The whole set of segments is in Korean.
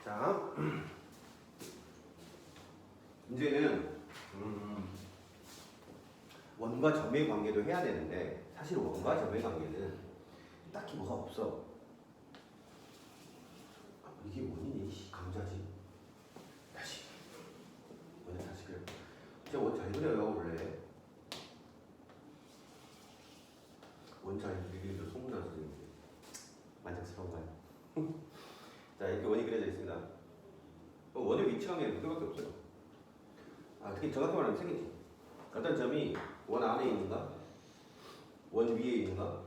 자, 이제는 원과 점의 관계도 해야 되는데 사실 원과 점의 관계는 딱히 뭐가 없어. 이게 원이니? 강자지. 다시. 원이 다시 그래. 진짜 원 잘 그려요 원래. 원 잘 그리기로 소문나서 만족스러운가요? 자, 이렇게 원이 그려져 있습니다. 원의 위치관계는 두 개밖에 없어요. 특히 정확히 말하면 세 개지. 어떤 점이 원 안에 있는가, 원 위에 있는가,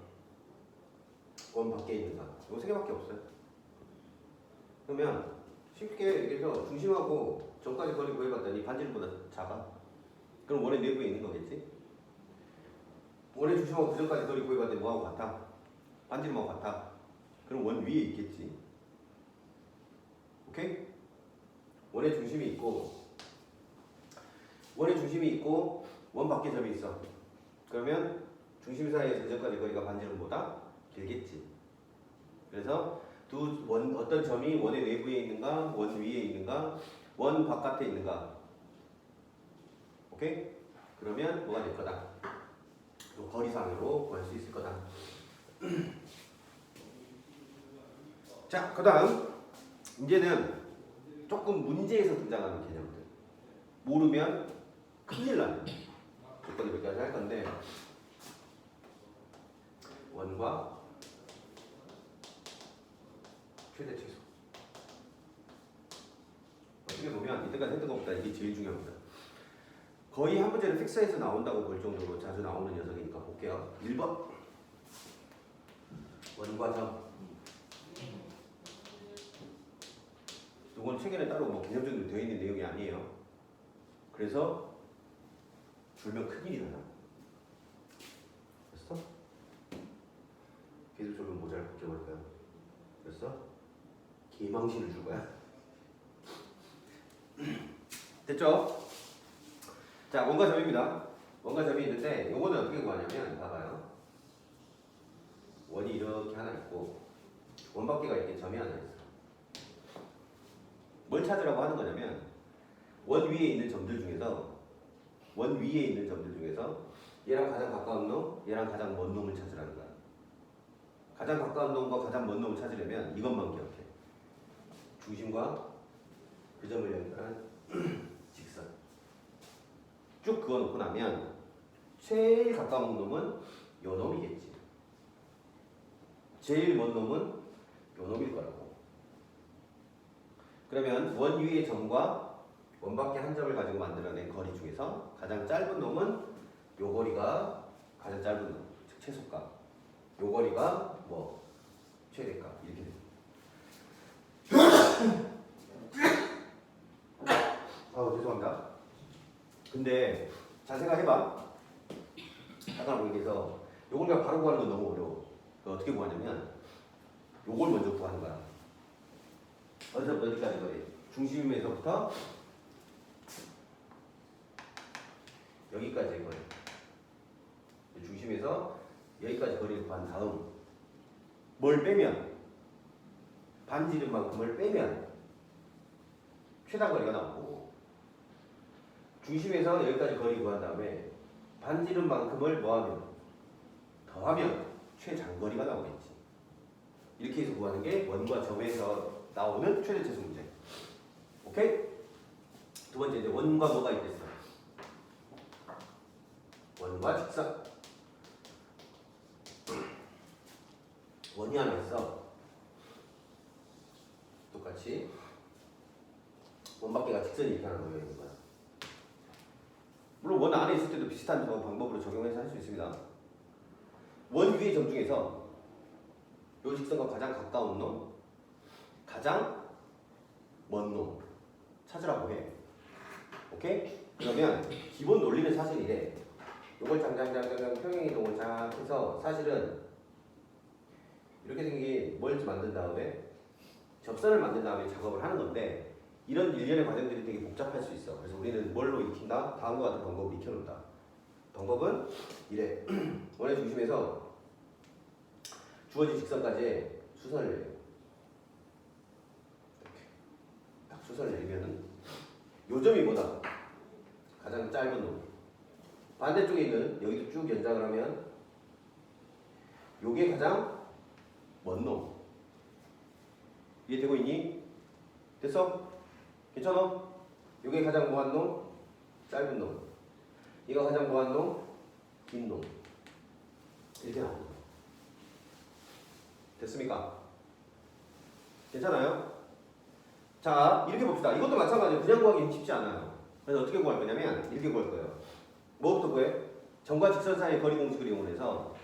원 밖에 있는가. 이거 세 개밖에 없어요. 그러면 쉽게 얘기해서 중심하고 점까지 거리 구해봤더니 반지름보다 작아. 그럼 원의 내부에 있는 거겠지? 원의 중심하고 그 점까지 거리 구해봤더니 뭐하고 같아? 반지름하고 같아. 그럼 원 위에 있겠지. 오케이? 원의 중심이 있고 원 밖에 점이 있어. 그러면 중심 사이에서 그 점까지 거리가 반지름보다 길겠지. 그래서 어떤 점이 원의 내부에 있는가, 원 위에 있는가, 원 바깥에 있는가. 오케이? 그러면 뭐가 될 거다? 또 거리상으로 구할 수 있을 거다. 자, 그 다음 이제는 조금 문제에서 등장하는 개념들. 모르면 큰일 나는 조건을 몇 가지 할 건데, 원과 최대 최소. 어떻게 보면 이때까지 했던 것보다 이게 제일 중요합니다. 거의 한 문제는 픽서에서 나온다고 볼 정도로 자주 나오는 녀석이니까 볼게요. 1번 원과 점. 이건 책에는 따로 뭐 개념적으로 되어 있는 내용이 아니에요. 그래서 줄면 큰일이 나요. 됐어? 계속 줄면 모자를 벗겨버릴까요? 됐어? 개망신을 줄 거야. 됐죠? 자, 원과 점입니다. 원과 점이 있는데 요거는 어떻게 구하냐면 봐봐요. 원이 이렇게 하나 있고 원 밖에가 이렇게 점이 하나 있어. 뭘 찾으라고 하는 거냐면 원 위에 있는 점들 중에서 얘랑 가장 가까운 놈, 얘랑 가장 먼 놈을 찾으라는 거야. 가장 가까운 놈과 가장 먼 놈을 찾으려면 이것만 기억해. 중심과 그 점을 연결한 직선. 쭉 그어놓고 나면 제일 가까운 놈은 요 놈이겠지. 제일 먼 놈은 요 놈일 거라고. 그러면 원 위의 점과 원 밖에 한 점을 가지고 만들어낸 거리 중에서 가장 짧은 놈은 요 거리가 가장 짧은 놈, 즉 최소값. 요 거리가 뭐 최대값 이렇게 됩니다. 죄송합니다. 근데 잘 생각해봐. 잠깐 보기에서 요걸 그냥 바로 구하는 건 너무 어려워. 어떻게 구하냐면 요걸 먼저 구하는 거야. 어디서부터 어디까지 거리? 중심에서부터 여기까지의 거리. 중심에서 여기까지 거리를 구한 다음 뭘 빼면 반지름만큼을 빼면 최단 거리가 나오고, 중심에서 여기까지 거리 구한 다음에 반지름만큼을 뭐하면 더하면 최장거리가 나오겠지. 이렇게 해서 구하는 게 원과 점에서 나오는 최대 최소 문제. 오케이? 두 번째 이제 원과 뭐가 있겠어? 원과 직선. 원이 하나 있어. 똑같이 원 밖에가 직선이 이렇게 하나 놓여 있는 거야. 물론 원 안에 있을 때도 비슷한 방법으로 적용해서 할 수 있습니다. 원 위의 점 중에서 요 직선과 가장 가까운 놈, 가장 먼 놈 찾으라고 해. 오케이? 그러면 기본 논리는 사실 이래. 요걸 장장장장 평행이동을 쫙 해서 사실은 이렇게 생긴 뭘 만든 다음에 접선을 만든 다음에 작업을 하는 건데, 이런 일련의 과정들이 되게 복잡할 수 있어. 그래서 우리는 뭘로 익힌다? 다음과 같은 방법으로 익혀놓는다. 방법은 이래. 원의 중심에서 주어진 직선까지 수선을 해요. 이렇게. 직선을 내리면은 요점이 뭐다? 가장 짧은 놈. 반대쪽에 있는 여기도 쭉 연장을 하면 요게 가장 먼 놈. 이해되고 있니? 됐어? 괜찮아? 요게 가장 뭐한 놈? 짧은 놈. 이거 가장 뭐한 놈? 긴 놈. 이렇게 나옵니다. 됐습니까? 괜찮아요? 자, 이렇게 봅시다. 이것도 마찬가지예요. 그냥 구하기 쉽지 않아요. 그래서 어떻게 구할 거냐면 이렇게 구할 거예요. 뭐부터 구해? 점과 직선 사이의 거리 공식을 이용해서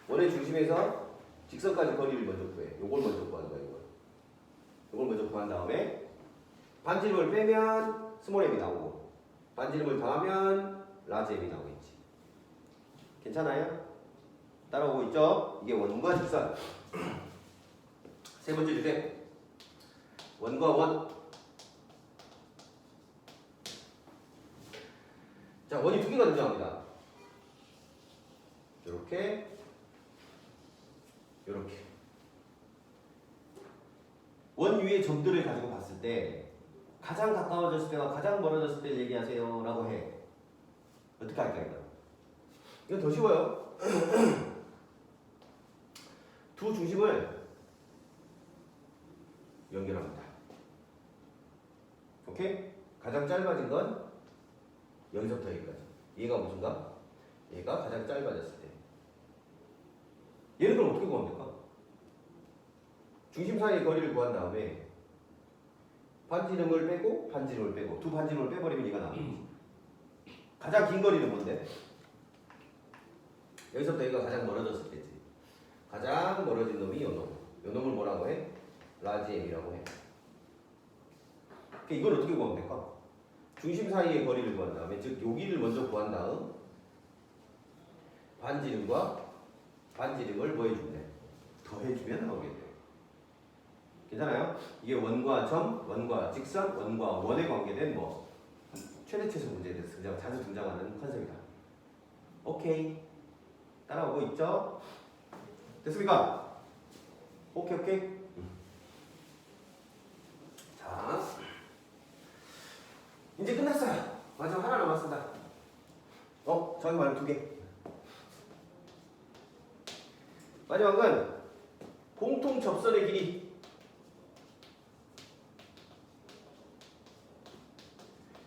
원의 중심에서 직선까지 거리를 먼저 구해. 요걸 먼저 구하는 거야. 요걸 먼저 구한 다음에 반지름을 빼면 스몰 m이 나오고 반지름을 더하면 라지 m이 나오겠지. 괜찮아요? 따라오고 있죠? 이게 원과 직선. 세 번째 주제. 원과 원. 자, 원이 두 개가 등장합니다. 요렇게, 요렇게. 원 위의 점들을 가지고 봤을 때 가장 가까워졌을 때와 가장 멀어졌을 때를 얘기하세요 라고 해. 어떻게 할까요? 이건 더 쉬워요. 두 중심을 연결합니다. 오케이? 가장 짧아진 건 여기서부터 여기까지. 얘가 무슨가? 얘가 가장 짧아졌을 때. 얘는 그럼 어떻게 구하면 될까? 중심 사이의 거리를 구한 다음에 반지름을 빼고 반지름을 빼고 두 반지름을 빼버리면 얘가 나오지. 가장 긴 거리는 뭔데? 여기서부터 여기가 가장 멀어졌을 때지. 가장 멀어진 놈이 요 놈. 요 놈을 뭐라고 해? 라지 m이라고 해. 이걸 어떻게 구하면 될까? 중심 사이의 거리를 구한 다음에 즉 여기를 먼저 구한 다음 반지름과 반지름을 뭐 해주면 더해주면 나오게 돼요. 괜찮아요? 이게 원과 점, 원과 직선, 원과 원에 관계된 뭐 최대 최소 문제에 대해서 자주 등장하는 컨셉이다. 오케이. 따라오고 있죠? 됐습니까? 오케이 오케이. 자, 이제 끝났어요. 마지막 하나 남았습니다. 저기 말고 두 개. 마지막은 공통 접선의 길이.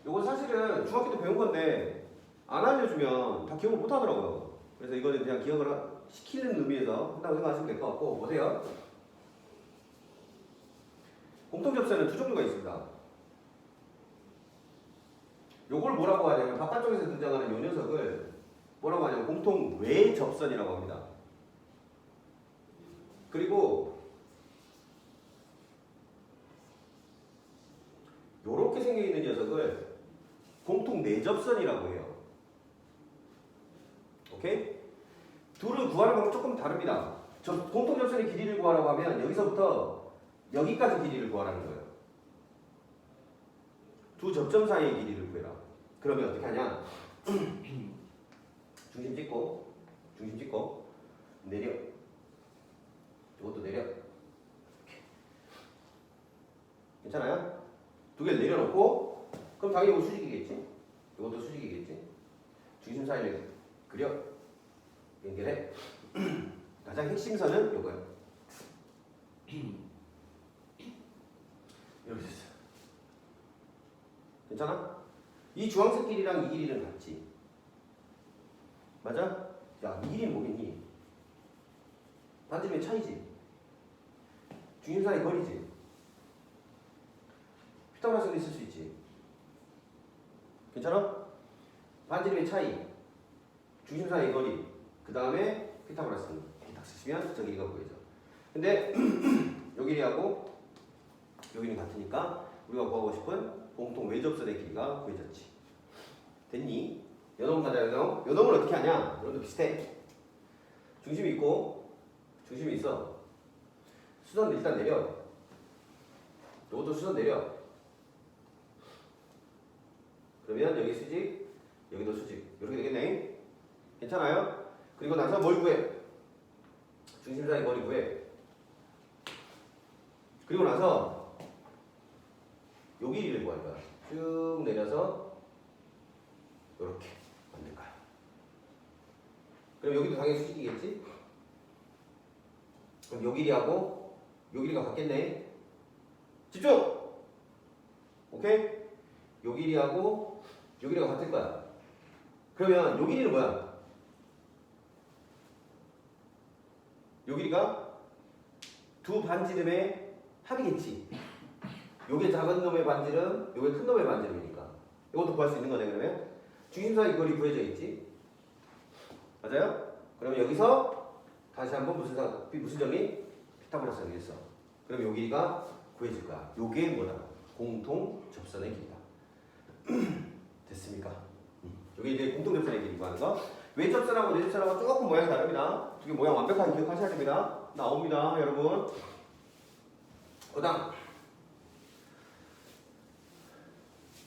요건 사실은 중학교 때 배운 건데 안 알려주면 다 기억을 못 하더라고요. 그래서 이거는 그냥 기억을 시키는 의미에서 한다고 생각하시면 될 것 같고, 보세요. 공통 접선은 두 종류가 있습니다. 요걸 뭐라고 하냐면 바깥쪽에서 등장하는 요 녀석을 뭐라고 하냐면 공통 외 접선이라고 합니다. 그리고 요렇게 생겨있는 녀석을 공통 내접선이라고 해요. 오케이? 둘을 구하는 방법이 조금 다릅니다. 공통 접선의 길이를 구하라고 하면 여기서부터 여기까지 길이를 구하라는 거예요. 두 접점 사이의 길이를 구해라. 그러면 어떻게 하냐? 중심 찍고 내려. 이것도 내려. 이렇게. 괜찮아요? 두 개를 내려놓고 그럼 당연히 이거 수직이겠지? 이것도 수직이겠지? 중심 사이를 그려. 연결해. 가장 핵심선은 이거예요. 이렇게 됐어요. 괜찮아? 이 주황색 길이랑 이 길이는 같지. 맞아? 야, 이 길이는 뭐겠니? 반지름의 차이지. 중심 사이 거리지. 피타고라스도 있을 수 있지. 괜찮아? 반지름의 차이, 중심 사이 거리, 그 다음에 피타고라스는 이렇게 딱 쓰시면 저 길이가 보이죠. 근데 요 길이하고 요 길이는 같으니까 우리가 구하고 싶은 공통 외접선의 길이가 구해졌지. 됐니? 요놈 가자, 요놈. 요놈을 어떻게 하냐? 요놈도 비슷해. 중심이 있고 중심이 있어. 수선 일단 내려. 요것도 수선 내려. 그러면 여기 수직, 여기도 수직. 이렇게 되겠네. 괜찮아요? 그리고 나서 뭘 구해? 중심 사이 거리 구해. 그리고 나서 요 길이를 구할 거야. 쭉 내려서 요렇게 만들 거야. 그럼 여기도 당연히 수직이겠지? 그럼 요 길이하고 요 길이가 같겠네. 집중! 오케이? 요 길이하고 요 길이가 같을 거야. 그러면 요 길이는 뭐야? 요 길이가 두 반지름의 합이겠지. 요게 작은 놈의 반지름, 요게 큰 놈의 반지름이니까. 이것도 구할 수 있는 거네. 그러면 중심사의 거리 구해져 있지. 맞아요? 그러면 여기서 다시 한번 무슨 점이 피타고라스가 되겠어. 그럼 요 길이가 구해질 거야. 요게 뭐다? 공통 접선의 길이다. 됐습니까? 요게 이제 공통 접선의 길이 구하는 거. 외접선하고 내접선하고 조금 모양이 다릅니다. 두 개 모양 완벽하게 기억하셔야 됩니다. 나옵니다, 여러분.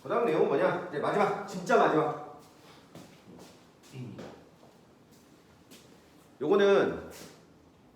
그다음 내용은 뭐냐? 이제 마지막, 진짜 마지막. 요거는